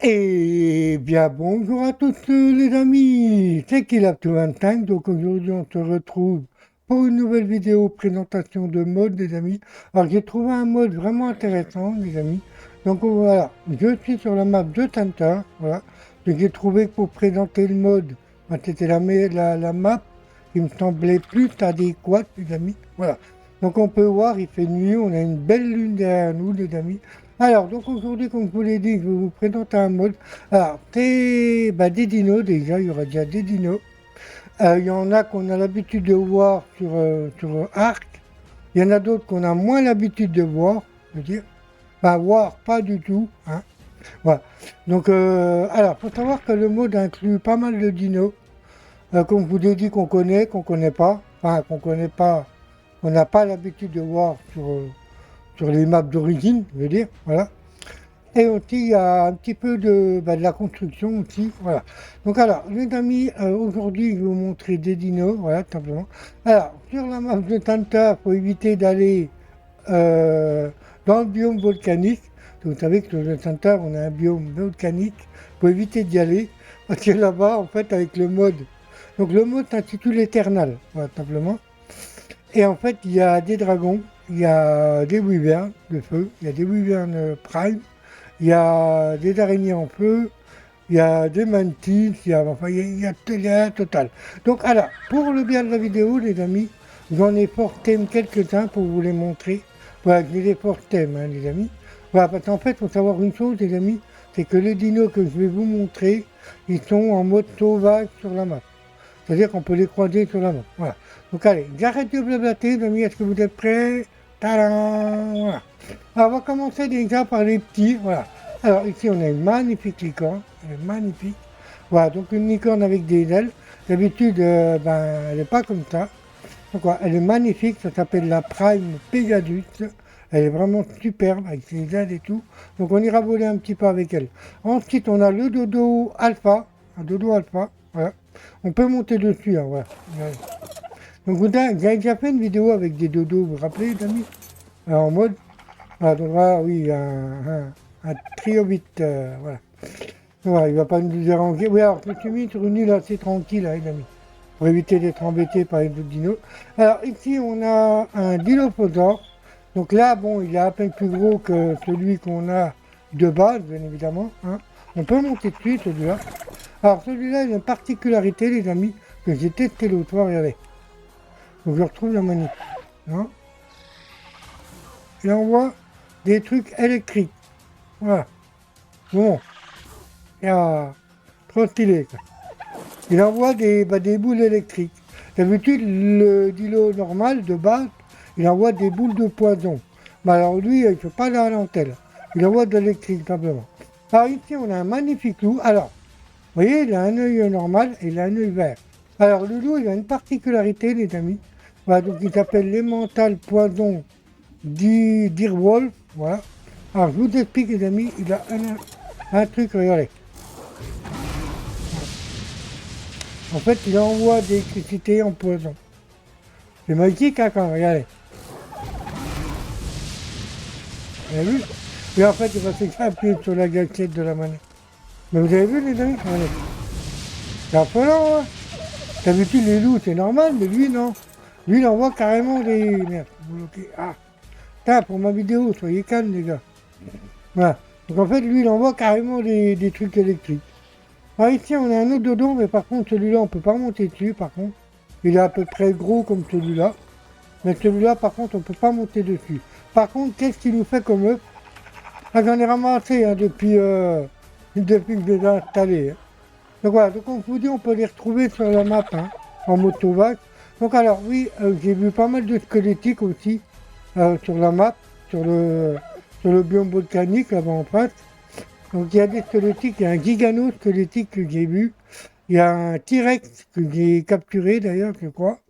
Eh bien, bonjour à tous les amis, c'est Kilap25, donc aujourd'hui on se retrouve pour une nouvelle vidéo présentation de mode les amis. Alors j'ai trouvé un mode vraiment intéressant les amis, donc voilà, je suis sur la map de Tanta, voilà, donc j'ai trouvé que pour présenter le mode, c'était la map qui me semblait plus adéquate les amis, voilà. Donc on peut voir, il fait nuit, on a une belle lune derrière nous les amis. Alors, donc aujourd'hui, comme je vous l'ai dit, je vais vous présenter un mode. Alors, c'est des dinos déjà, il y aura déjà des dinos. Il y en a qu'on a l'habitude de voir sur Arc. Il y en a d'autres qu'on a moins l'habitude de voir, je veux dire. Voir pas du tout. Hein. Voilà. Donc, alors, faut savoir que le mode inclut pas mal de dinos. Comme je vous l'ai dit, qu'on connaît pas. Enfin, qu'on connaît pas, qu'on n'a pas l'habitude de voir sur les maps d'origine, je veux dire. Voilà. Et aussi, il y a un petit peu de la construction aussi, voilà. Donc alors, les amis, aujourd'hui, je vais vous montrer des dinos, voilà, tout simplement. Alors, sur la map de Tanta, il faut éviter d'aller euh, dans le biome volcanique. Vous savez que sur le Tanta, on a un biome volcanique. Il faut éviter d'y aller, parce que là-bas, en fait, avec le mode. Donc le mode s'intitule Eternal, voilà, tout simplement. Et en fait, il y a des dragons, il y a des wyverns de feu, il y a des wyverns prime, il y a des araignées en feu, il y a des mantis, enfin, il y a un total. Donc, alors, pour le bien de la vidéo, les amis, j'en ai porté quelques-uns pour vous les montrer. Voilà, je les ai portés, hein, les amis. Voilà, parce qu'en fait, il faut savoir une chose, les amis, c'est que les dinos que je vais vous montrer, ils sont en mode sauvage sur la map. C'est-à-dire qu'on peut les croiser sur la map. Voilà. Donc, allez, j'arrête de blablater, les amis, est-ce que vous êtes prêts? Tadam! Voilà. Alors, on va commencer déjà par les petits, voilà. Alors ici on a une magnifique licorne, elle est magnifique. Voilà, donc une licorne avec des ailes. D'habitude, elle n'est pas comme ça. Donc voilà, elle est magnifique, ça s'appelle la Prime Pegasus. Elle est vraiment superbe avec ses ailes et tout. Donc on ira voler un petit peu avec elle. Ensuite on a le dodo alpha, un dodo alpha, voilà. On peut monter dessus, hein, voilà. Donc vous avez déjà fait une vidéo avec des dodos, vous vous rappelez les amis? En mode ah, donc voilà, oui, un triobite, voilà. Voilà, il va pas nous déranger. Oui, alors je me suis mis sur une île assez tranquille, hein, les amis, pour éviter d'être embêté par les autres dinos. Alors ici, on a un dilophosaure. Donc là, bon, il est à peine plus gros que celui qu'on a de base, bien évidemment. Hein. On peut monter dessus, celui-là. Alors celui-là, il a une particularité, les amis, que j'ai testé l'autre fois, regardez. Donc je retrouve la manip. Hein. Il envoie des trucs électriques. Voilà. Bon. Trop stylé. Quoi. Il envoie des boules électriques. D'habitude, le dilo normal de base, il envoie des boules de poison. Mais alors lui, il ne fait pas la dentelle. Il envoie de l'électrique simplement. Alors ici, on a un magnifique loup. Alors, vous voyez, il a un œil normal et il a un œil vert. Alors le loup, il a une particularité, les amis. Voilà, donc il s'appelle l'émental poison d'Irwolf. Voilà. Alors je vous explique, les amis, il a un truc, regardez. En fait, il envoie de l'électricité en poison. C'est magique, hein, quand regardez. Vous avez vu? Et en fait, il va s'appuyer sur la gâchette de la manette. Mais vous avez vu, les amis? Regardez. C'est affolant, hein? D'habitude, les loups, c'est normal, mais lui, non. Lui, il envoie carrément des... Merde, bloqué. Ah, putain, pour ma vidéo, soyez calmes, les gars. Voilà. Donc en fait, lui, il envoie carrément des trucs électriques. Alors ici, on a un autre dodo, mais par contre, celui-là, on peut pas monter dessus, par contre. Il est à peu près gros comme celui-là. Mais celui-là, par contre, on peut pas monter dessus. Par contre, qu'est-ce qu'il nous fait comme œuf? Ah, j'en ai ramassé hein, depuis que je les ai installés. Hein. Donc voilà, donc on vous dit, on peut les retrouver sur la map, hein, en motovac. Donc alors, oui, j'ai vu pas mal de squelettiques aussi sur la map, sur le biome volcanique, là-bas en face. Donc il y a des squelettiques, il y a un gigano squelettique que j'ai vu. Il y a un T-Rex que j'ai capturé d'ailleurs, je crois.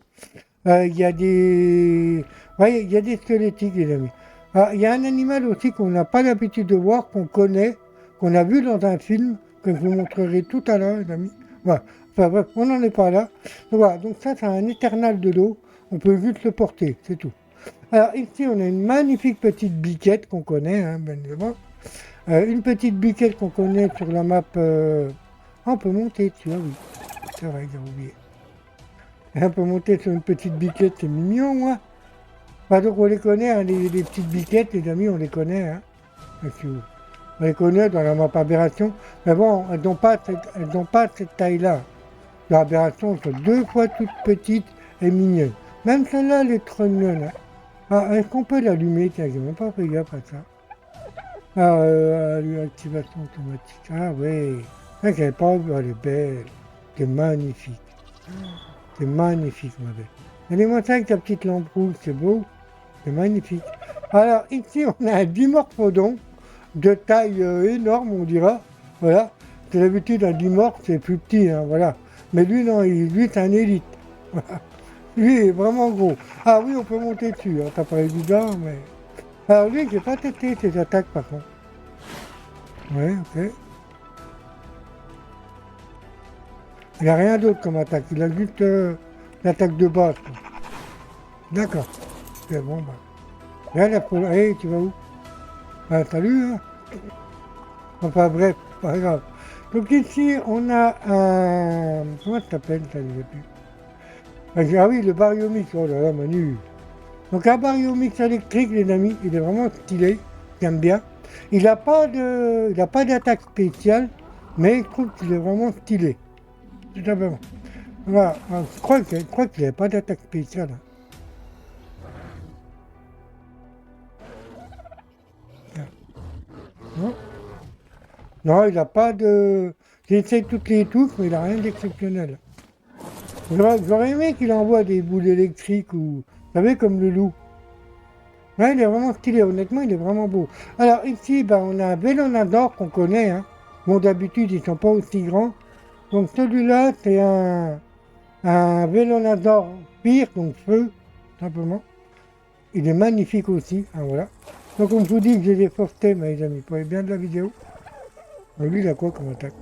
Il y a des... Ouais, il y a des squelettiques, les amis. Ah, il y a un animal aussi qu'on n'a pas l'habitude de voir, qu'on connaît, qu'on a vu dans un film, que je vous montrerai tout à l'heure, les amis. Voilà. Enfin bref, on n'en est pas là. Donc, voilà, donc ça, c'est un éternal de l'eau. On peut juste le porter, c'est tout. Alors ici, on a une magnifique petite biquette qu'on connaît, hein, bien évidemment. Une petite biquette qu'on connaît sur la map. On peut monter, tu vois, oui. C'est vrai, j'ai oublié. On peut monter sur une petite biquette, c'est mignon, moi. Bah, donc on les connaît, hein, les petites biquettes, les amis, on les connaît. Hein. On les connaît dans la map aberration. Mais bon, elles n'ont pas cette taille-là. L'aberration, sont 2 fois toutes petites et mignonnes. Même celle-là, elle est trop mignonne. Hein. Ah, est-ce qu'on peut l'allumer? Tiens, j'ai même pas fait gaffe à ça. Ah, activation automatique. Ah, oui. Ça, j'avais pas vu. Elle est belle. C'est magnifique. C'est magnifique, ma belle. Allez-moi ça avec ta petite lampe rouge, c'est beau. C'est magnifique. Alors, ici, on a un dimorphodon de taille énorme, on dira. Voilà. C'est d'habitude, un dimorphe, c'est plus petit, hein, voilà. Mais lui, non, lui, c'est un élite. Lui, il est vraiment gros. Ah oui, on peut monter dessus. Hein, t'as pas évident, mais... Alors lui, j'ai pas testé ses attaques, par contre. Ouais, ok. Il a rien d'autre comme attaque. Il a juste l'attaque de base. D'accord. C'est bon, bah. Là, la polo. Hey, tu vas où? Ah, salut, hein. Enfin, bref, pas grave. Donc ici, on a un... Comment ça s'appelle, ça, je sais plus. Ah oui, le Baryomix. Oh là là, Manu. Donc un Baryomix électrique, les amis, il est vraiment stylé. J'aime bien. Il n'a pas d'attaque spéciale, mais je trouve qu'il est vraiment stylé. Tout simplement. Voilà. Je crois qu'il n'avait pas d'attaque spéciale. Non, non, il n'a pas de... J'essaie toutes les touches, mais il n'a rien d'exceptionnel. J'aurais aimé qu'il envoie des boules électriques ou... Vous savez, comme le loup. Ouais, il est vraiment stylé, honnêtement, il est vraiment beau. Alors ici, ben, on a un Vélonador qu'on connaît. Hein. Bon, d'habitude, ils ne sont pas aussi grands. Donc celui-là, c'est un Vélonador pire, donc feu, simplement. Il est magnifique aussi, hein, voilà. Donc on vous dit que j'ai des faussetés, mes amis, vous voyez bien de la vidéo. Lui, il a quoi comme attaque?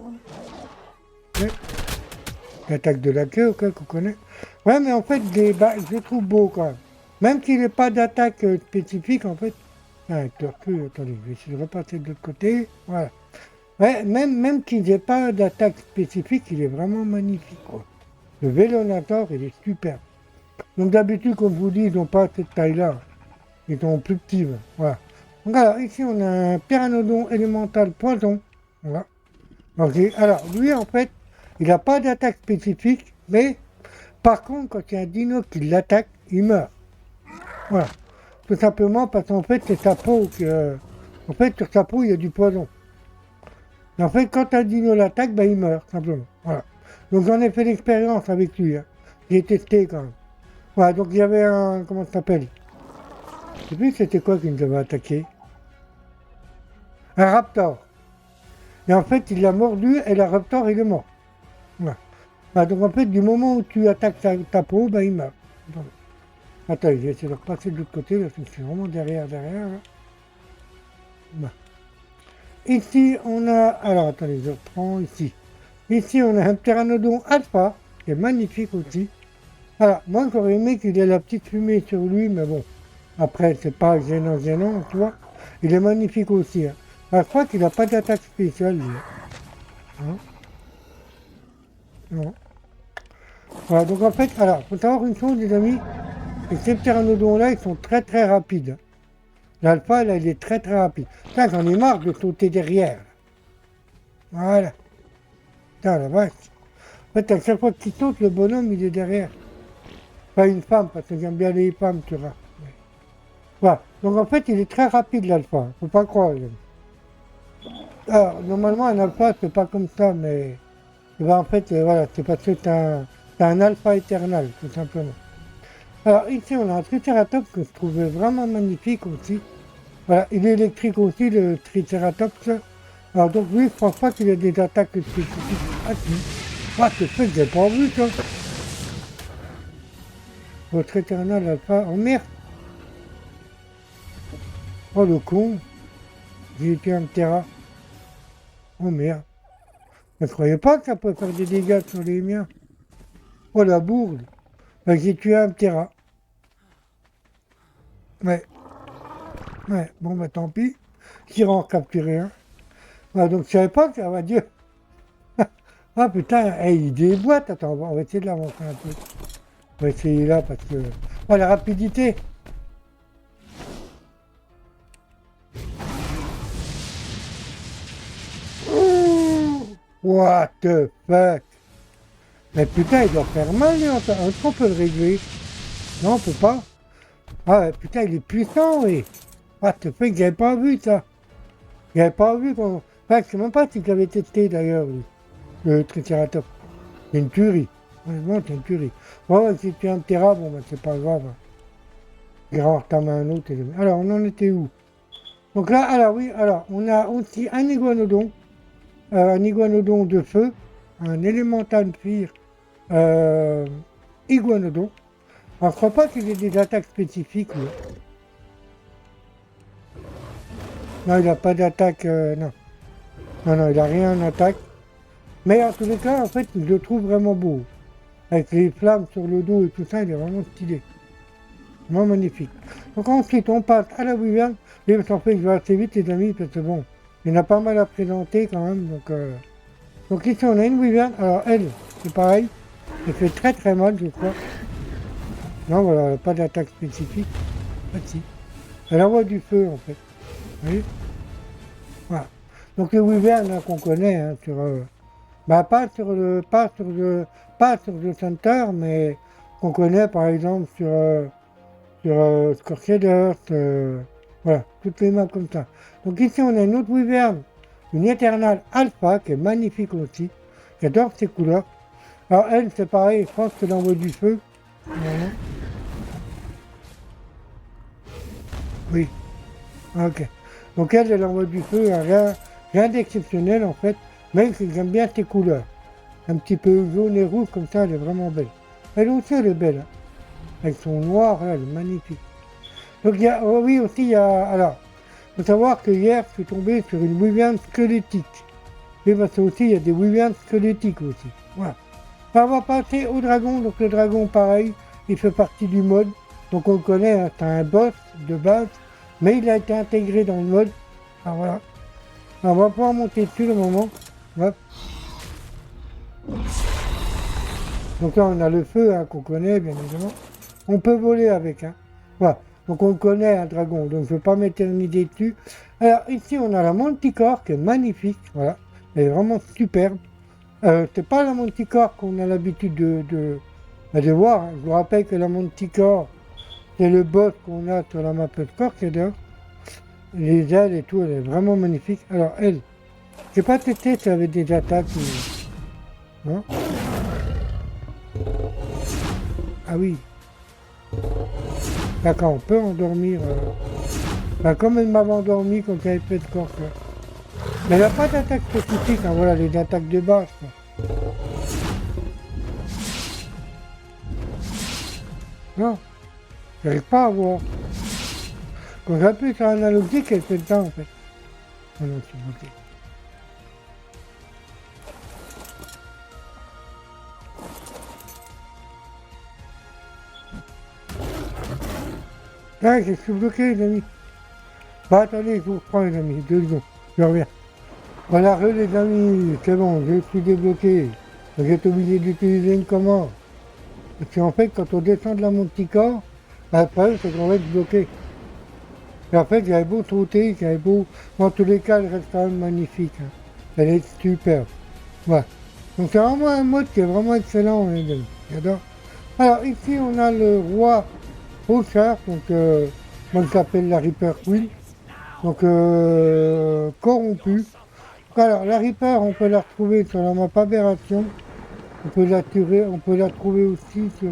Ouais. L'attaque de la queue, ok, qu'on connaît. Ouais, mais en fait, je le trouve beau quand même. Même s'il n'est pas d'attaque spécifique, en fait. Ah, acteur queue, attendez, je vais essayer de repasser de l'autre côté. Voilà. Ouais, même qu'il n'ait pas d'attaque spécifique, il est vraiment magnifique, quoi. Le Vélonator, il est super. Donc d'habitude, comme je vous dis, ils n'ont pas cette taille-là. Ils sont plus petits. Voilà. Donc alors, ici, on a un Pteranodon élémental poison. Voilà. Ok. Alors, lui, en fait, il n'a pas d'attaque spécifique, mais par contre, quand il y a un dino qui l'attaque, il meurt. Voilà. Tout simplement parce qu'en fait, c'est sa peau que... En fait, sur sa peau, il y a du poison. Et en fait, quand un dino l'attaque, ben, il meurt, simplement. Voilà. Donc j'en ai fait l'expérience avec lui. Hein. J'ai testé quand même. Voilà, donc il y avait un... Comment ça s'appelle? Je sais plus c'était quoi qui nous avait attaqué. Un raptor. Et en fait, il l'a mordu et le raptor, il est mort. Voilà. Voilà, donc en fait, du moment où tu attaques ta peau, ben, il meurt. Donc, attends, je vais essayer de repasser de l'autre côté, parce que c'est vraiment derrière. Là. Voilà. Ici, on a... Alors, attendez, je reprends ici. Ici, on a un Pteranodon alpha, qui est magnifique aussi. Alors, moi, j'aurais aimé qu'il ait la petite fumée sur lui, mais bon. Après, c'est pas gênant, tu vois. Il est magnifique aussi. Hein. Alors, je crois qu'il n'a pas d'attaque spéciale, lui. Hein. Non. Voilà, donc en fait, alors, il faut savoir une chose, les amis. Ces pteranodons-là, ils sont très très rapides. L'alpha, là, il est très très rapide. Là, j'en ai marre de sauter derrière. Voilà. Putain, la vache. En fait, à chaque fois qu'il saute, le bonhomme, il est derrière. Pas une femme, parce que j'aime bien les femmes, tu vois. Voilà. Donc en fait, il est très rapide, l'alpha. Faut pas croire. Alors, normalement, un alpha, c'est pas comme ça, mais... Ben, en fait, voilà, c'est parce que t'as un alpha éternel, tout simplement. Alors ici, on a un triceratops que je trouvais vraiment magnifique aussi. Voilà, il est électrique aussi, le triceratops. Alors donc lui, je pense pas qu'il ait des attaques spécifiques. Ah si. Ah, c'est fait que j'ai pas vu ça. Votre éternel alpha. Oh merde. Oh le con. J'ai été un terra. Oh merde. Je ne croyais pas que ça pouvait faire des dégâts sur les miens. Oh la bourde. Ben, j'ai tué un terra. Ouais. Ouais. Bon bah tant pis. J'irai en capturer un. Ouais, donc je savais pas que, ah bah Dieu. Ah putain, hey, il déboîte. Attends, on va essayer de l'avancer un peu. On va essayer là parce que. Oh, la rapidité. Ouh, what the fuck? Mais putain, il doit faire mal, lui. Est-ce qu'on peut le régler? Non, on peut pas. Ah ouais, putain, il est puissant, oui. Ah, te fait que j'avais pas vu ça. J'avais pas vu qu'on. Enfin, je sais même pas si j'avais testé d'ailleurs, le Triceratops. C'est une tuerie. Honnêtement, c'est une tuerie. Ouais, ouais, si tu es un Terra, bon, bah, c'est pas grave. Il va ta main un autre. Alors, on en était où? Donc là, alors oui, alors, on a aussi un iguanodon de feu, un élémental cuir iguanodon. Alors, je crois pas qu'il ait des attaques spécifiques, lui. Non, il n'a pas d'attaque, non. Non, non, il n'a rien en attaque. Mais en tous les cas, en fait, je le trouve vraiment beau. Avec les flammes sur le dos et tout ça, il est vraiment stylé. Vraiment magnifique. Donc ensuite, on passe à la wyvern. Et en fait, je vais assez vite, les amis, parce que bon, il y en a pas mal à présenter quand même. Donc ici, on a une wyvern. Alors, elle, c'est pareil. Elle fait très très mal, je crois. Non, voilà, elle n'a pas d'attaque spécifique. Ah, si. Elle envoie du feu, en fait. Vous voyez? Voilà. Donc les wyverns hein, qu'on connaît hein, sur... bah, pas sur le Center, mais qu'on connaît par exemple sur Scorched voilà, toutes les maps comme ça. Donc ici on a une autre wyvern, une Eternal Alpha qui est magnifique aussi. J'adore ces couleurs. Alors elle c'est pareil, je pense qu'elle envoie du feu. Voilà. Oui, ok. Donc elle envoie du feu, hein, rien d'exceptionnel en fait, même que j'aime bien ces couleurs. Un petit peu jaune et rouge comme ça, elle est vraiment belle. Elle aussi elle est belle, hein. Avec son noir, là, elle est magnifique. Donc il y a, oh oui aussi il y a, alors, il faut savoir que hier je suis tombé sur une wyvern squelettique. Et parce que aussi il y a des wyverns squelettiques aussi. Voilà. On va passer au dragon, donc le dragon pareil, il fait partie du mode. Donc on le connaît, hein, c'est un boss de base, mais il a été intégré dans le mode. Alors voilà. Alors, on va pouvoir monter dessus le moment. Hop. Donc là on a le feu hein, qu'on connaît bien évidemment. On peut voler avec. Hein. Voilà. Donc on connaît un dragon, donc je ne vais pas m'éterniser dessus. Alors ici on a la manticore qui est magnifique. Voilà. Elle est vraiment superbe. C'est pas la manticore qu'on a l'habitude de voir. Hein. Je vous rappelle que la manticore, c'est le boss qu'on a sur la map Scorched. Les ailes et tout, elle est vraiment magnifique. Alors elle, j'ai pas testé si elle avait des attaques. Non. Ah oui. D'accord, on peut endormir. Bah, comme elle m'avait endormi quand j'avais fait de corps. Mais elle n'a pas d'attaque spécifique, hein, voilà, les attaques de base. Quoi. Non, j'arrive pas à voir. Quand j'appuie sur l'analogique, elle fait le temps en fait. Oh non, c'est bloqué. Ah, je suis bloqué les amis. Bah attendez, je vous reprends les amis, 2 secondes, je reviens. Voilà, les amis, c'est bon, je suis débloqué. Vous êtes obligé d'utiliser une commande. Parce qu'en fait, quand on descend de la Manticore, après, c'est qu'on va être bloqué. Et en fait, j'avais beau sauter, j'avais beau... En tous les cas, elle reste quand même magnifique. Hein. Elle est superbe. Voilà. Donc c'est vraiment un mode qui est vraiment excellent, les amis. J'adore. Alors ici, on a le roi Fauchard, donc moi je l'appelle la Reaper Queen. Donc corrompu. Alors la Reaper, on peut la retrouver sur la map Aberration. On peut la trouver aussi sur...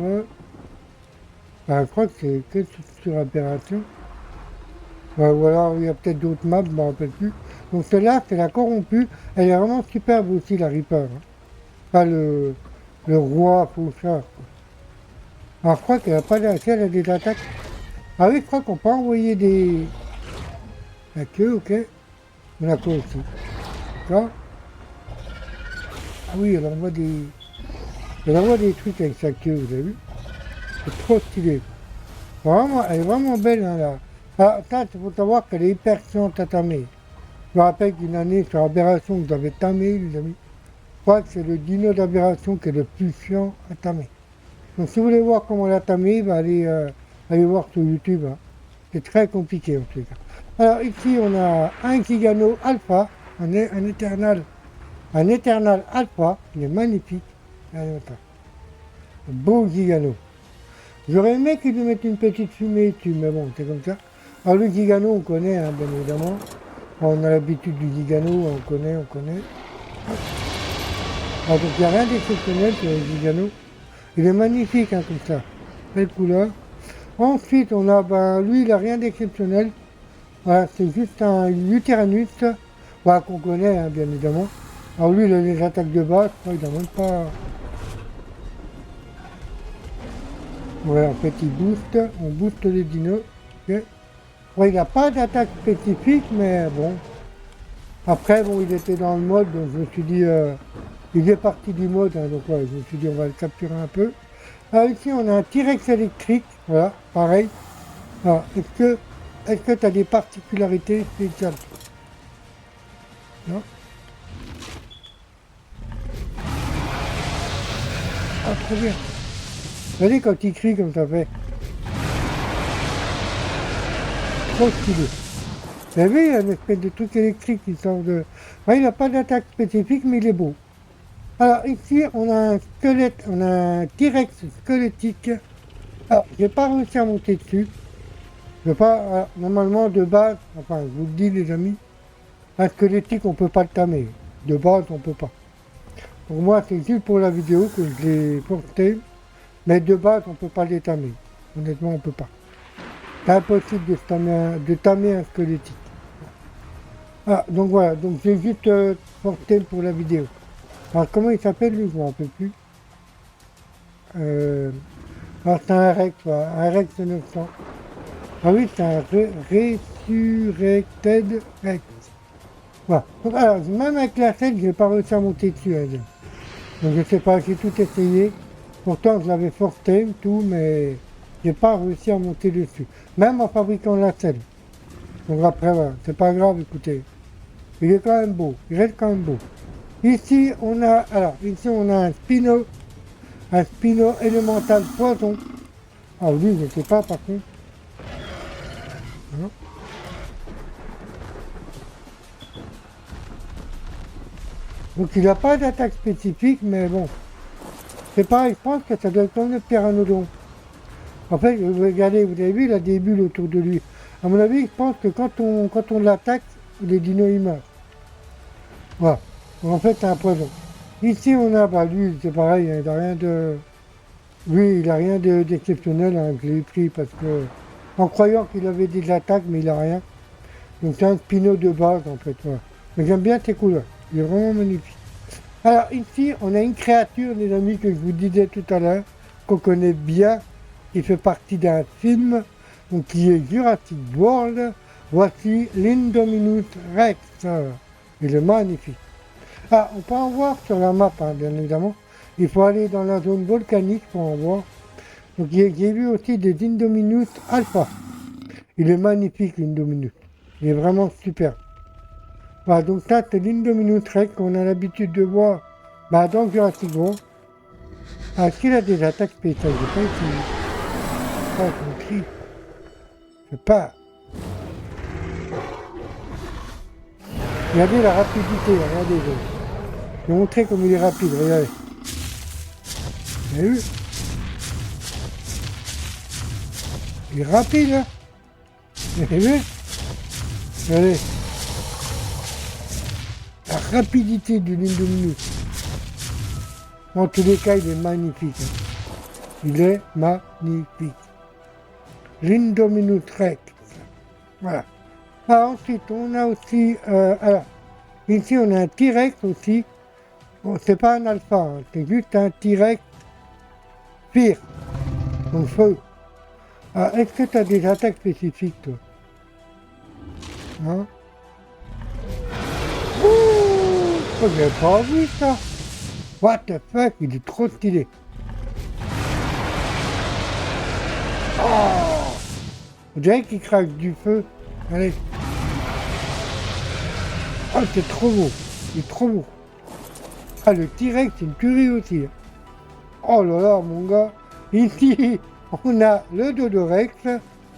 je crois que c'est que sur Aberration. Ou alors il y a peut-être d'autres maps, je ne me rappelle plus. Donc celle-là, c'est la corrompue. Elle est vraiment superbe aussi, la Reaper. Hein. Pas le roi Fauchard. Alors je crois qu'elle n'a pas d'attaque, elle a des attaques. Ah oui, je crois qu'on peut envoyer des... La queue, ok. On a quoi aussi? D'accord. Ah oui, elle envoie des trucs avec sa queue, vous avez vu? C'est trop stylé. Vraiment, elle est vraiment belle, hein, là. Ah, ça, il faut savoir qu'elle est hyper chiante à tamer. Je me rappelle qu'une année, sur Aberration, vous avez tamé, les amis. Je crois que c'est le dino d'Aberration qui est le plus chiant à tamer. Donc si vous voulez voir comment la tamer, bah, allez voir sur YouTube. Hein. C'est très compliqué en tout cas. Alors ici, on a un Gigano Alpha, un Eternal Alpha, il est magnifique. Allez, attends. Beau Gigano. J'aurais aimé qu'ils lui mettent une petite fumée dessus, mais bon, c'est comme ça. Alors le Gigano, on connaît, hein, bien évidemment. On a l'habitude du Gigano, on connaît. Alors, donc il n'y a rien d'exceptionnel sur le Gigano. Il est magnifique, hein, comme ça. Belle couleur. Ensuite, on a, ben, lui, il n'a rien d'exceptionnel. Voilà, c'est juste un Luteranus, voilà, qu'on connaît, hein, bien évidemment. Alors lui, il a les attaques de base, je crois, il n'a même pas... Voilà, en fait, on booste les dinos. Okay. Ouais, il n'a pas d'attaque spécifique, mais bon. Après, bon, il était dans le mode, donc je me suis dit, il est parti du mode, hein, donc ouais, je me suis dit, on va le capturer un peu. Alors ici, on a un T-Rex électrique, voilà, pareil. Alors, est-ce que tu as des particularités spéciales? Non? Ah, trop bien. Vous voyez, quand il crie comme ça fait. Trop stylé. Vous avez vu, il y a une espèce de truc électrique qui sort de... Ouais, il n'a pas d'attaque spécifique, mais il est beau. Alors ici, on a un squelette, on a un T-Rex squelettique. Alors, j'ai pas réussi à monter dessus. Je pas, normalement, de base, enfin, je vous le dis, les amis, un squelettique, on peut pas le tamer. De base, on peut pas. Pour moi, c'est juste pour la vidéo que je l'ai porté. Mais de base, on peut pas les tamer. Honnêtement, on peut pas. C'est impossible de tamer un squelettique. Ah, donc voilà, donc j'ai juste porté pour la vidéo. Alors comment il s'appelle lui, je ne me rappelle plus. Alors c'est un Rex, voilà, un Rex de 900. Ah oui, c'est un Resurrected Rex. Voilà. Donc alors, même avec la scène, je n'ai pas réussi à monter dessus. Hein, donc je sais pas, j'ai tout essayé. Pourtant je l'avais forcé, tout, mais j'ai pas réussi à monter dessus. Même en fabriquant la selle. Donc après, voilà, c'est pas grave, écoutez. Il est quand même beau, il reste quand même beau. Ici, on a un Spino élémental poison. Ah lui, je ne sais pas par contre. Hein. Donc il n'a pas d'attaque spécifique, mais bon. C'est pareil, je pense que ça doit être comme le Pteranodon. En fait, regardez, vous avez vu, il a des bulles autour de lui. À mon avis, je pense que quand on l'attaque, les dinos ils meurent. Voilà. Donc, en fait, c'est un poison. Ici, on a, bah lui, c'est pareil, il n'a rien de... Lui, il n'a rien d'exceptionnel, hein, je l'ai pris parce que... En croyant qu'il avait des attaques, mais il n'a rien. Donc c'est un Spino de base, en fait, voilà. Mais j'aime bien ses couleurs, il est vraiment magnifique. Alors ici, on a une créature, les amis, que je vous disais tout à l'heure, qu'on connaît bien, qui fait partie d'un film, donc qui est Jurassic World. Voici l'Indominus Rex. Il est magnifique. Ah, on peut en voir sur la map, hein, bien évidemment. Il faut aller dans la zone volcanique pour en voir. Donc j'ai vu aussi des Indominus Alpha. Il est magnifique, l'Indominus. Il est vraiment super. Voilà, donc ça, c'est l'Indominus Rex qu'on a l'habitude de voir dans Jurassic World. Ah, est-ce qu'il a des attaques spéciales? Je sais pas essayé. Oh, son cri. Je sais pas. Regardez la rapidité, regardez. Je vais montrer comme il est rapide, regardez. Vous avez vu? Il est rapide, hein? Vous avez vu? Regardez. La rapidité de l'Indominus. En tous les cas, il est magnifique. Hein. Il est magnifique. L'Indominus Rex. Voilà. Ah, ensuite, on a aussi... alors, ici, on a un T-Rex aussi. Bon, c'est pas un alpha, hein, c'est juste un T-Rex pire. Donc, feu. Ah, est-ce que tu as des attaques spécifiques, toi? Hein? Oh, j'ai pas vu ça. What the fuck, il est trop stylé. Oh, on dirait qu'il crache du feu. Allez. Ah, c'est trop beau. C'est trop beau. Ah, le T-Rex, c'est une tuerie aussi. Oh là là, mon gars. Ici, on a le Dodorex,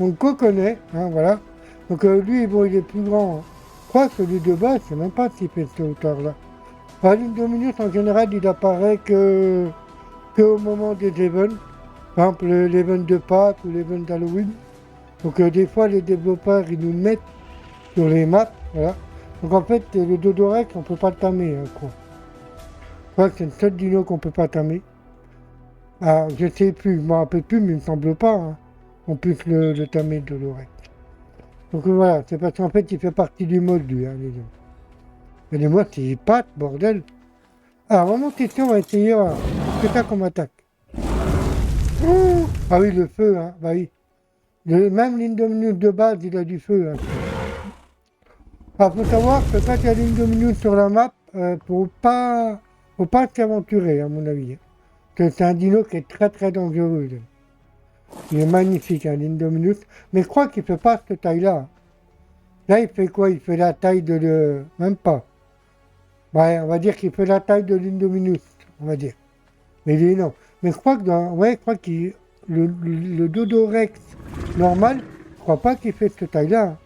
on le connaît, hein, voilà. Donc lui, bon, il est plus grand. Hein. Je crois que celui de base, je sais même pas s'il fait cette hauteur-là. Enfin, l'Indominus, en général, il apparaît que au moment des events. Par exemple, l'event de Pâques ou l'event d'Halloween. Donc des fois, les développeurs, ils nous le mettent sur les maps, voilà. Donc en fait, le Dodorex, on peut pas le tamer, hein, quoi. Je crois que c'est le seul dino qu'on peut pas tamer. Ah, je sais plus, je me rappelle plus, mais il me semble pas, hein, qu'on puisse le tamer, le Dodorex. Donc voilà, c'est parce qu'en fait, il fait partie du mode, lui, hein, les gars. Regardez-moi, c'est pattes, bordel. Alors, vraiment, question, on va essayer, voilà. C'est ça qu'on attaque. Ah oui, le feu, hein, bah oui. Même l'Indominus de base, il a du feu, hein. Alors, faut savoir que quand il y a l'Indominus sur la map, faut pas s'aventurer, à mon avis. C'est un dino qui est très très dangereux. Là. Il est magnifique, hein, l'Indominus. Mais je crois qu'il fait pas cette taille-là. Là, il fait quoi? Il fait la taille de le... Même pas. Ouais, on va dire qu'il fait la taille de l'Indominus, on va dire. Mais il est énorme. Mais je crois que ouais, je crois qu'il... Le Dodorex normal, je crois pas qu'il fait cette taille-là. Hein.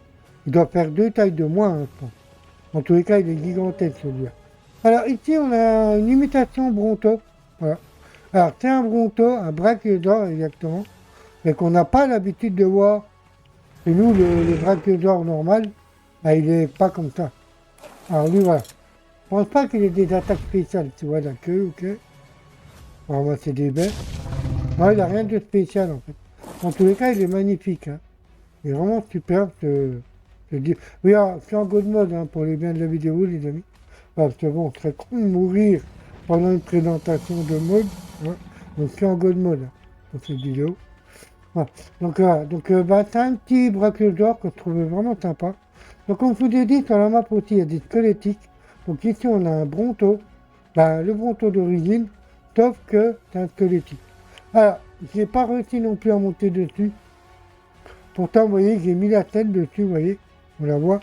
Il doit faire 2 tailles de moins, hein, je pense. En tous les cas, il est gigantesque, celui-là. Alors, ici, on a une imitation Bronto. Voilà. Alors, c'est un Bronto, un brachiosaure, exactement. Mais qu'on n'a pas l'habitude de voir. Et nous, le brachiosaure normal, bah, il est pas comme ça. Alors, lui, voilà. Je pense pas qu'il ait des attaques spéciales, tu vois, la queue, ok. Alors, moi, c'est des bêtes. Non, il n'a rien de spécial, en fait. En tous les cas, il est magnifique, hein. Il est vraiment superbe, ce dieu. Oui, alors, je suis en god mode, hein, pour les biens de la vidéo, les amis. Parce que bon, ce serait con de mourir pendant une présentation de mode. Hein. Donc, je suis en god mode, hein, pour cette vidéo. Voilà. Donc, bah, c'est un petit brachiosaure que je trouvais vraiment sympa. Donc, comme je vous ai dit, sur la map aussi, il y a des squelettiques. Donc, ici, on a un Bronto. Bah, le Bronto d'origine, sauf que c'est un squelettique. Alors, j'ai pas réussi non plus à monter dessus. Pourtant, vous voyez, j'ai mis la tête dessus, vous voyez, on la voit,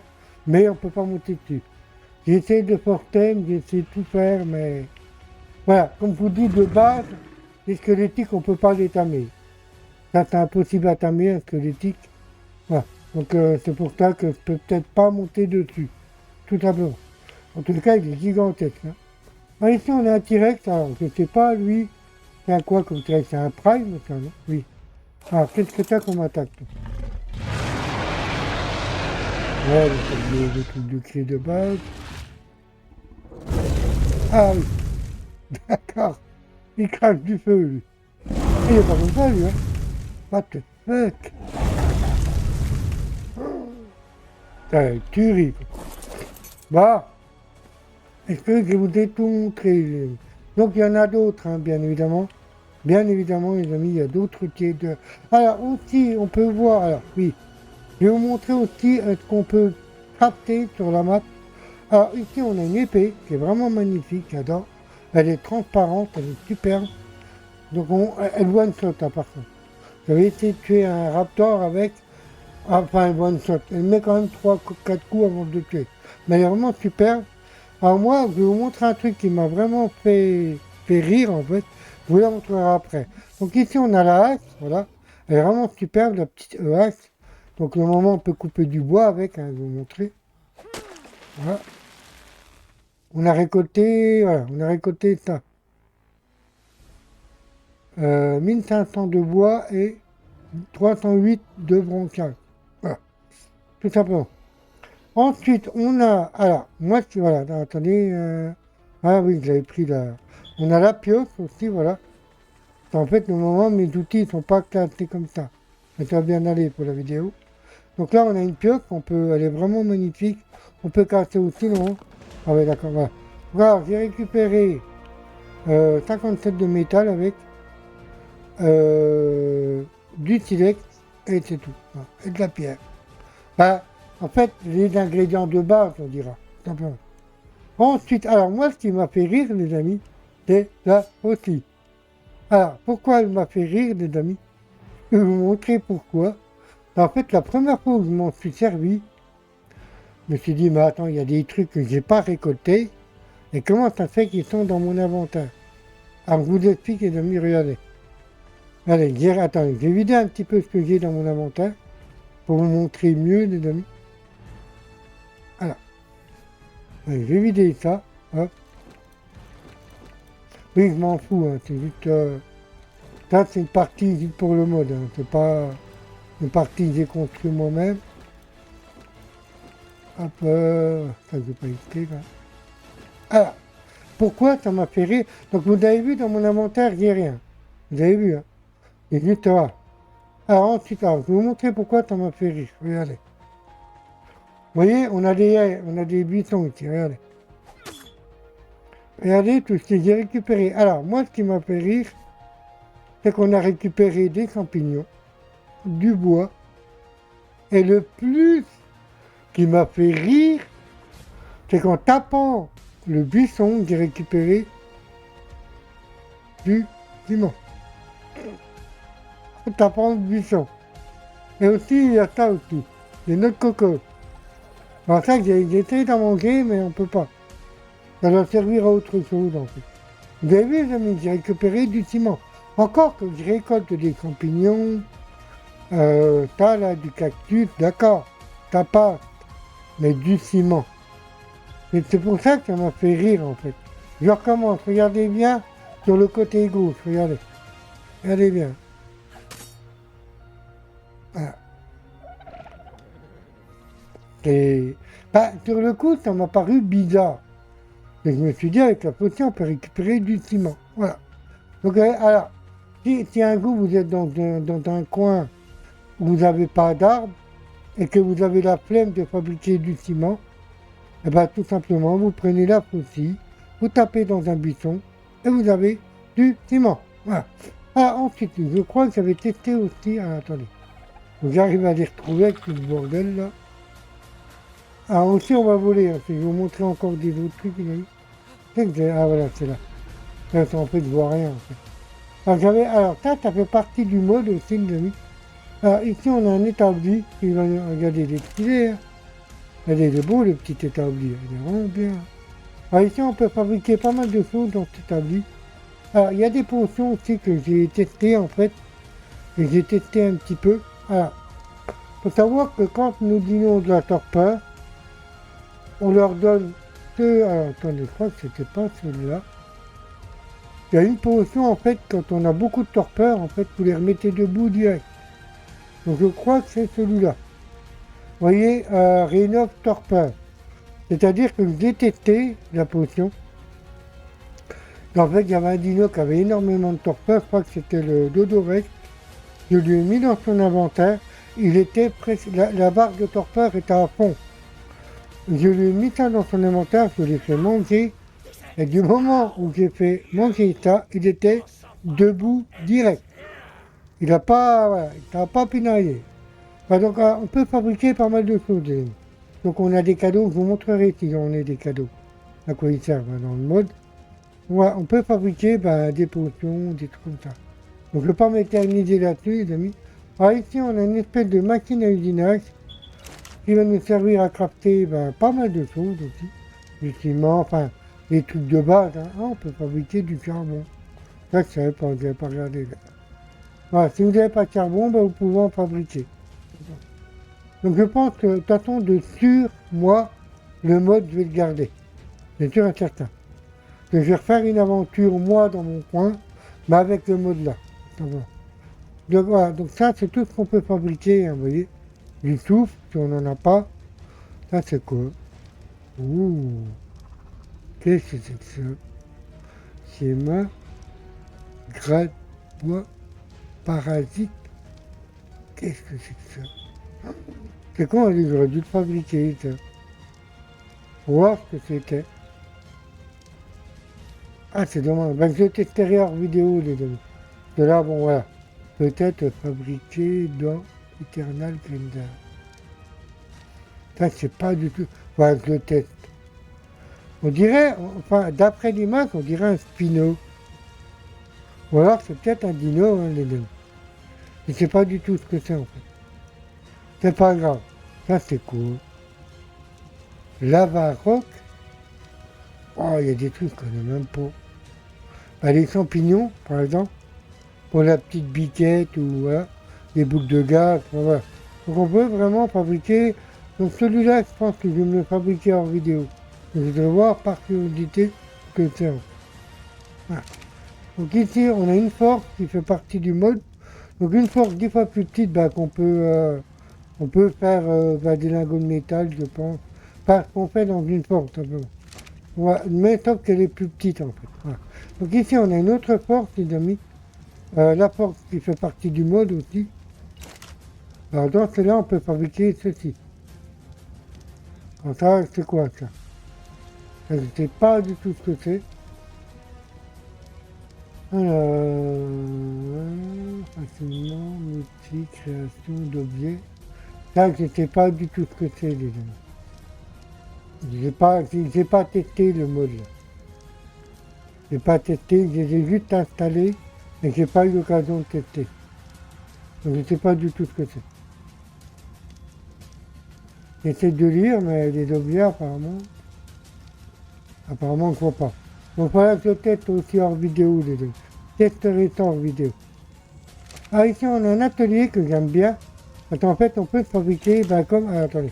mais on peut pas monter dessus. J'ai essayé de forcer, j'ai essayé de tout faire, mais voilà, comme je vous dis, de base, les squelettiques, on peut pas les tamer. Ça, c'est impossible à tamer, un squelettique. Voilà. Donc, c'est pour ça que je peux peut-être pas monter dessus, tout simplement. En tout cas, il est gigantesque. Hein. Alors, ici, on a un T-Rex, alors, je sais pas, lui, c'est un quoi comme T-Rex? C'est un Prime, ça, non? Oui. Alors, qu'est-ce que t'as comme attaque, toi? Ouais, le truc de clé de base. Ah oui, d'accord. Il crache du feu, lui. Il est pas comme ça, lui, hein. What the fuck? C'est une tuerie, quoi. Bah, est-ce que je vous ai tout montré? Donc, il y en a d'autres, hein, bien évidemment. Bien évidemment, les amis, il y a d'autres types de... Alors, aussi, on peut voir... Alors, oui. Je vais vous montrer aussi ce qu'on peut capter sur la map. Alors, ici, on a une épée qui est vraiment magnifique, j'adore. Elle est transparente, elle est superbe. Donc, elle one-shot, hein, par contre. J'avais essayé de tuer un raptor avec... Enfin, elle one-shot. Elle met quand même 3-4 coups avant de le tuer. Mais elle est vraiment superbe. Alors moi, je vais vous montrer un truc qui m'a vraiment fait rire, en fait. Je vous la montrerai après. Donc ici, on a la hache, voilà. Elle est vraiment superbe, la petite hache. Donc, le moment, on peut couper du bois avec, hein, je vais vous montrer. Voilà. On a récolté, voilà, on a récolté ça. 1500 de bois et 308 de bronchage. Voilà, tout simplement. Ensuite, on a, alors, moi, voilà, attendez, ah oui, j'avais pris là. On a la pioche aussi, voilà. En fait, au moment, mes outils ne sont pas classés comme ça. Mais ça va bien aller pour la vidéo. Donc là, on a une pioche, elle est vraiment magnifique. On peut casser aussi, non? Ah ouais, d'accord, voilà. Voilà, j'ai récupéré 57 de métal avec du silex et c'est tout. Voilà. Et de la pierre. Bah, en fait, les ingrédients de base, on dira. Simplement. Ensuite, alors moi, ce qui m'a fait rire, les amis, c'est là aussi. Alors, pourquoi elle m'a fait rire, les amis? Je vais vous montrer pourquoi. En fait, la première fois où je m'en suis servi, Je me suis dit, mais attends, il y a des trucs que j'ai pas récoltés. Et comment ça fait qu'ils sont dans mon inventaire? Alors, je vous explique, les amis, regardez. Allez, attends, je vais vider un petit peu ce que j'ai dans mon inventaire pour vous montrer mieux, les amis. Voilà. Allez, je vais vider ça. Hop. Oui, je m'en fous, hein, c'est juste... ça, c'est une partie juste pour le mode, hein, c'est pas une partie que j'ai construit moi-même. Hop, ça, je vais pas éviter, là. Alors, pourquoi ça m'a fait rire? Donc, vous avez vu, dans mon inventaire, j'ai rien. Vous avez vu, hein? Et juste là. Alors, ensuite, alors, je vais vous montrer pourquoi ça m'a fait rire. Regardez. Vous voyez, on a des buissons ici, regardez. Regardez tout ce que j'ai récupéré. Alors, moi, ce qui m'a fait rire, c'est qu'on a récupéré des champignons, du bois, et le plus qui m'a fait rire, c'est qu'en tapant le buisson, j'ai récupéré du ciment. En tapant le buisson. Et aussi, il y a ça aussi, des noix de coco. Bon, ça, j'ai essayé d'en manger, mais on peut pas. Ça doit servir à autre chose, en fait. Vous avez vu, les amis, j'ai récupéré du ciment. Encore que je récolte des champignons, t'as là du cactus, d'accord, t'as pas, mais du ciment. Et c'est pour ça que ça m'a fait rire, en fait. Je recommence, regardez bien sur le côté gauche, regardez. Regardez bien. Voilà. Et, bah, sur le coup, ça m'a paru bizarre. Et je me suis dit, avec la potion, on peut récupérer du ciment. Voilà. Donc, alors, si un jour vous êtes dans un coin où vous n'avez pas d'arbre et que vous avez la flemme de fabriquer du ciment, et bien tout simplement, vous prenez la faucille, vous tapez dans un buisson et vous avez du ciment. Voilà. Ah, ensuite, je crois que j'avais testé aussi. Ah, attendez. J'arrive à les retrouver avec tout le bordel là. Ah, aussi, on va voler. Hein. Je vais vous montrer encore des autres trucs. Ah, voilà, c'est là. Là, en fait, je vois rien en fait. Alors ça fait partie du mode aussi, les amis. Alors ici, on a un établi. Il va regarder les petits hein. Regardez, il est beau le petit établi. Il est vraiment bien. Alors ici, on peut fabriquer pas mal de choses dans cet établi. Alors, il y a des potions aussi que j'ai testées en fait. Et j'ai testé un petit peu. Alors, faut savoir que quand nous dînons de la torpeur, on leur donne que... Alors, attendez, je crois que c'était pas celui-là. Il y a une potion en fait, quand on a beaucoup de torpeur, en fait, vous les remettez debout direct. Donc je crois que c'est celui-là. Vous voyez, rénove torpeur. C'est-à-dire que je détestais la potion. Et en fait, il y avait un dino qui avait énormément de torpeur, je crois que c'était le Dodorex. Je lui ai mis dans son inventaire, il était presque, la barre de torpeur était à fond. Je lui ai mis ça dans son inventaire, je l'ai fait manger. Et du moment où j'ai fait manger ça, il était debout direct. Il n'a pas, voilà, pas pinaillé. Enfin, donc on peut fabriquer pas mal de choses. Donc on a des cadeaux, je vous montrerai si on a des cadeaux. À quoi ils servent dans le mode. Ouais, on peut fabriquer des potions, des trucs comme ça. Donc je ne vais pas m'éterniser là-dessus, les amis. Alors ici on a une espèce de machine à usinage qui va nous servir à crafter pas mal de choses aussi. Du ciment, enfin des trucs de base. Hein. Ah, on peut fabriquer du charbon. Ça je savais pas, vous n'avez pas regardé là. Voilà, si vous n'avez pas de charbon, vous pouvez en fabriquer. Donc je pense que, de toute façon, de sûr, moi, le mode, je vais le garder. C'est sûr et certain. Que je vais refaire une aventure, moi, dans mon coin, mais avec le mode là. Donc voilà, donc ça, c'est tout ce qu'on peut fabriquer, hein, vous voyez. Du souffle, si on n'en a pas. Ça, c'est quoi? Ouh. Qu'est-ce que c'est que ça? Schéma. Grade-bois. Parasite. Qu'est-ce que c'est que ça? C'est quoi, j'aurais dû le fabriquer, ça. Pour voir ce que c'était. Ah, c'est dommage. Je testerai hors vidéo, les amis. De là, bon, voilà. Peut-être fabriqué dans Eternal Grindr. Ça, c'est pas du tout... Voilà, je le teste. On dirait, enfin, d'après l'image, on dirait un Spino. Ou alors, c'est peut-être un dino, hein, les deux. Je sais pas du tout ce que c'est, en fait. C'est pas grave. Ça, c'est cool. lava rock. Oh, il y a des trucs qu'on n'a même pas. Bah, les champignons, par exemple, pour la petite biquette ou voilà, des boucles de gaz. Voilà. Donc on peut vraiment fabriquer. Donc celui-là, je pense que je vais me le fabriquer en vidéo. Donc, je vais voir par curiosité que c'est. Voilà. Donc ici, on a une force qui fait partie du mode. Donc une force 10 fois plus petite bah, on peut faire bah, des lingots de métal, je pense. Enfin, qu'on fait dans une force, simplement. Ouais, mais sauf qu'elle est plus petite, en fait. Voilà. Donc ici, on a une autre force, les amis. La force qui fait partie du mode aussi. Alors dans celle-là, on peut fabriquer ceci. Alors ça, c'est quoi ça? Je ne sais pas du tout ce que c'est. Alors, facilement, multi, création d'objets. Ça, je ne sais pas du tout ce que c'est, les amis. J'ai pas testé le mode là. J'ai pas testé, j'ai juste installé et j'ai pas eu l'occasion de tester. Donc je ne sais pas du tout ce que c'est. J'essaie de lire, mais les objets apparemment on ne voit pas. Donc voilà que je teste aussi hors vidéo les deux. Testerai ça hors vidéo. Ah ici on a un atelier que j'aime bien. Parce qu'en fait on peut fabriquer, ben comme, attendez.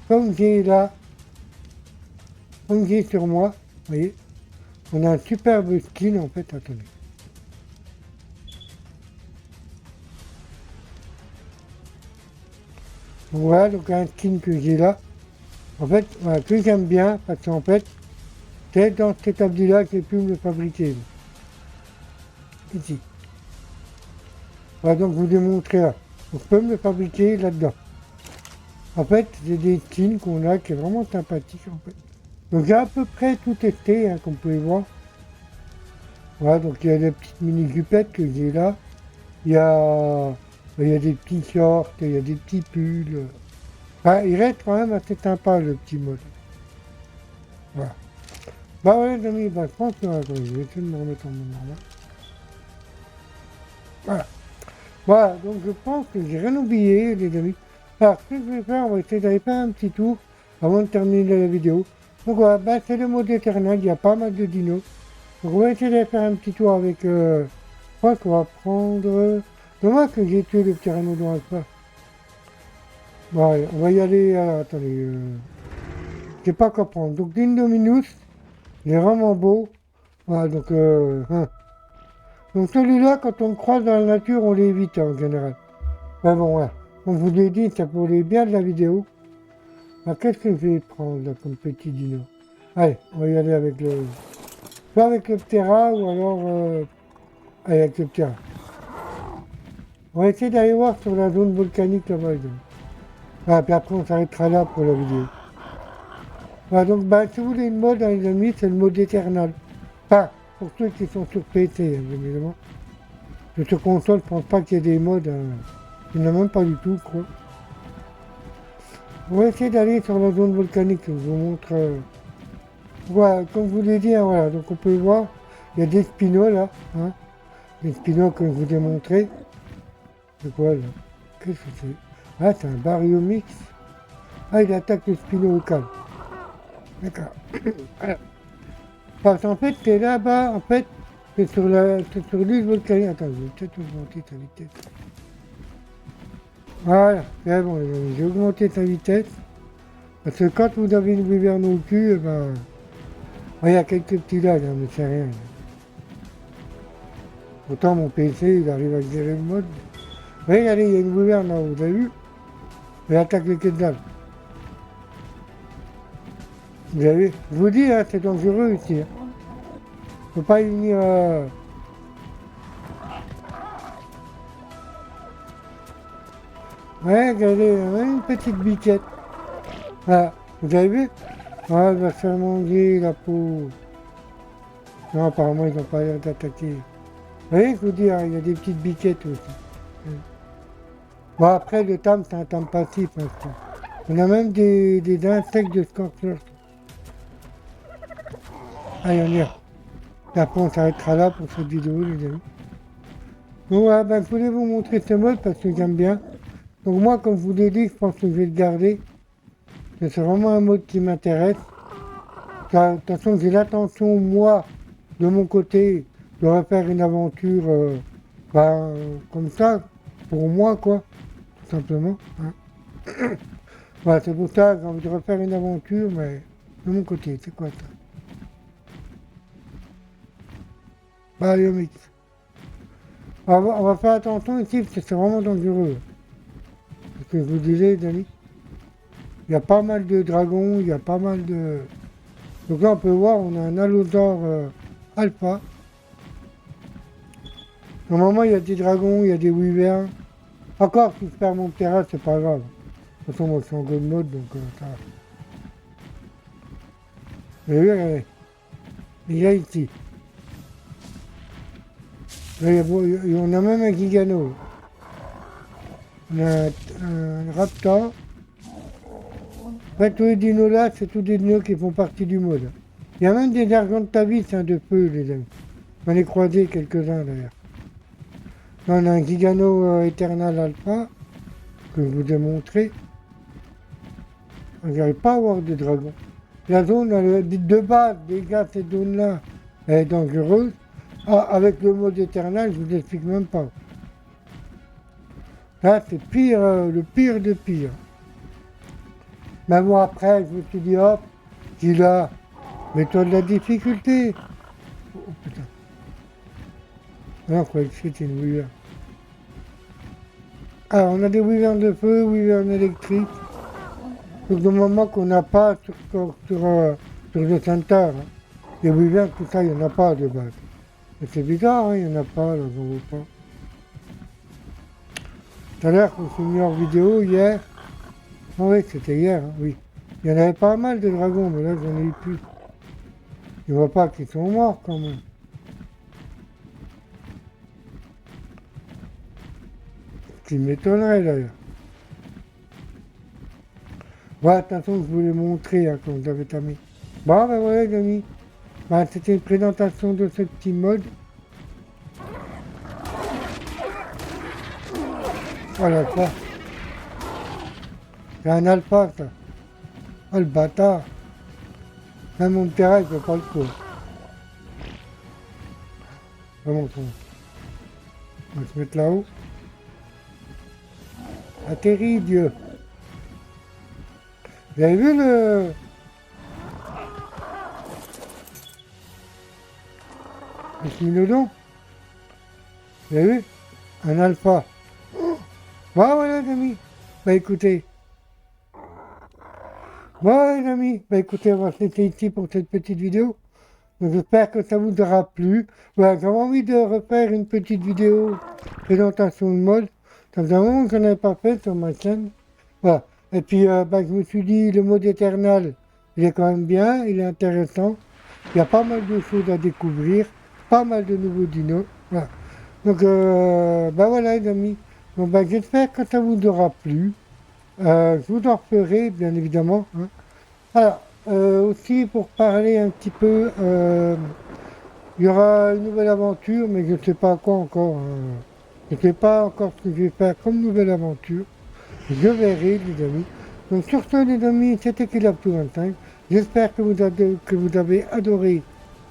Comme j'ai là, comme j'ai sur moi, vous voyez, on a un superbe skin en fait, attendez. Donc voilà, donc un skin que j'ai là. En fait, voilà, que j'aime bien, parce qu'en fait, c'est dans cet établi-là que j'ai pu me le fabriquer. Ici. Voilà, donc je vous démontrer là. Donc, je peux me le fabriquer là-dedans. En fait, c'est des skins qu'on a qui est vraiment sympathique en fait. Donc j'ai à peu près tout testé, hein, comme vous pouvez voir. Voilà, donc il y a des petites mini jupettes que j'ai là. Il y a des petits shorts, il y a des petits pulls. Enfin, il reste quand même assez sympa le petit mode. Voilà. Bah ouais les amis, bah je pense que attends, je vais essayer de me remettre en mode normal. Voilà. Voilà, donc je pense que j'ai rien oublié les amis. Alors ce que je vais faire, on va essayer d'aller faire un petit tour avant de terminer la vidéo. Donc voilà, bah, c'est le mode éternel, il y a pas mal de dinos. Donc on va essayer d'aller faire un petit tour avec... je crois qu'on va prendre... Dommage que j'ai tué le petit rhinocéros pas. Bon allez, on va y aller... attendez... je sais pas quoi prendre. Donc l'Indominus, il est vraiment beau. Voilà, donc... Donc celui-là, quand on le croise dans la nature, on l'évite en général. Mais bon, ouais. Comme je vous l'ai dit, ça pourrait bien de la vidéo. Alors, qu'est-ce que je vais prendre là comme petit dino? Allez, on va y aller avec le... Soit avec le Ptera ou alors... Allez, avec le Ptera. On va essayer d'aller voir sur la zone volcanique là-bas. Ah, puis après on s'arrêtera là pour la vidéo. Voilà, donc bah, si vous voulez une mode, hein, les amis, c'est le mode éternel. Enfin, pour ceux qui sont sur PC, hein, évidemment. Sur console, je pense pas qu'il y ait des modes. Hein. Il n'y en a même pas du tout, quoi. On va essayer d'aller sur la zone volcanique, je vous montre. Voilà, comme je vous l'ai dit, hein, voilà, donc on peut voir, il y a des spinos là, hein, des spinos que je vous ai montré. C'est quoi là? Qu'est-ce que c'est? Ah, c'est un baryomix. Ah, il attaque le spino au calme. D'accord. Alors, parce qu'en fait, c'est là-bas, en fait, c'est sur l'île volcanique. Attends, je vais peut-être augmenter ta vitesse. Voilà, c'est bon, les amis, j'ai augmenté ta vitesse. Parce que quand vous avez une wyvern au cul, eh ben, il y a quelques petits lags, hein, mais c'est rien. Pourtant, mon PC, il arrive à gérer le mode. Regardez, il y a une wyvern là, vous avez vu? Elle attaque les quêtes. Vous avez vu? Je vous dis, hein, c'est dangereux ici. Hein. Faut pas y venir... Ouais, regardez, on a une petite biquette. Voilà, vous avez vu? Ouais, elle va se faire manger la peau. Non, apparemment, ils n'ont pas l'air d'attaquer. Vous voyez, je vous dis, hein, il y a des petites biquettes aussi. Bon, après, le tam, c'est un tam passif. Hein, on a même des insectes de scorpion. Allez, on y va. Et après, on s'arrêtera là pour cette vidéo, les amis. Bon, voilà, ben, je voulais vous montrer ce mode parce que j'aime bien. Donc moi, comme je vous l'ai dit, je pense que je vais le garder. que c'est vraiment un mode qui m'intéresse. De toute façon, j'ai l'intention, moi, de mon côté, de refaire une aventure comme ça, pour moi, quoi, tout simplement. Hein. Voilà, c'est pour ça que j'ai envie de refaire une aventure, mais de mon côté, c'est quoi ça? Biomix. On va faire attention ici, parce que c'est vraiment dangereux. Parce que je vous disais, les amis, il y a pas mal de dragons, il y a pas mal de... Donc là, on peut voir, on a un allosaure alpha. Normalement, il y a des dragons, il y a des wyverns. Encore, si je perds mon terrain, c'est pas grave. De toute façon, moi, je suis en god mode, donc ça va. Mais oui, regardez. Il y a ici. Là, on a même un gigano. On a un raptor. En fait, tous les dinos là, c'est tous des dinos qui font partie du mode. Il y a même des Argentavis de feu, les amis. J'en ai croisé quelques-uns d'ailleurs. Là, on a un Gigano Eternal Alpha, que je vous ai montré. On n'arrive pas à avoir de dragon. La zone de base, des gars, cette zone-là, elle est dangereuse. Ah, avec le mode éternel, je vous explique même pas. Là, c'est pire, le pire de pire. Mais bon, après, je me suis dit, hop, dis là, mets-toi de la difficulté. Oh putain. Non, je croyais que c'était une wyvern. Alors, on a des wyverns de feu, wyverns électriques. Donc, du moment qu'on n'a pas sur le centaure, hein. Les wyverns, tout ça, il n'y en a pas de base. Et c'est bizarre, hein, il n'y en a pas, là, j'en vois pas. Tout à l'heure, on s'est mis en vidéo hier. Ah oui, c'était hier, hein, oui. Il y en avait pas mal de dragons, mais là, j'en ai eu plus. Je vois pas qu'ils sont morts, quand même. Ce qui m'étonnerait, d'ailleurs. Voilà, attention, je voulais montrer, hein, quand vous avez mis. Bon, ben voilà, les amis. Ben, c'était une présentation de ce petit mode. Voilà, ça. C'est un alpha, ça. Oh, le bâtard. Même mon terrain, il peut pas le coup. Vraiment, on va se mettre là-haut. Atterris, Dieu. Vous avez vu le... Le Smilodon? Vous avez vu? Un alpha. Bon, voilà, les amis. Bah, écoutez. Bon, les amis. Bah, écoutez, on va se laisser ici pour cette petite vidéo. Donc, j'espère que ça vous aura plu. Voilà, j'avais envie de refaire une petite vidéo présentation de mode. Ça faisait un moment que je n'en avais pas fait sur ma chaîne. Voilà. Et puis, je me suis dit, le mode éternel, il est quand même bien, il est intéressant. Il y a pas mal de choses à découvrir, pas mal de nouveaux dinos. Voilà. Donc, voilà, les amis. Donc, j'espère que ça vous aura plu. Je vous en referai, bien évidemment. Hein. Alors, aussi, pour parler un petit peu, il y aura une nouvelle aventure, mais je ne sais pas quoi encore. Je ne sais pas encore ce que je vais faire comme nouvelle aventure. Je verrai, les amis. Donc sur ce, les amis, c'était Kilap225. J'espère que vous avez adoré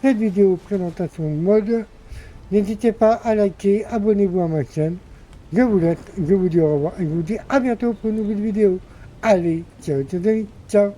cette vidéo présentation de mode. N'hésitez pas à liker, abonnez-vous à ma chaîne. Je vous laisse, je vous dis au revoir et je vous dis à bientôt pour une nouvelle vidéo. Allez, ciao, ciao, ciao.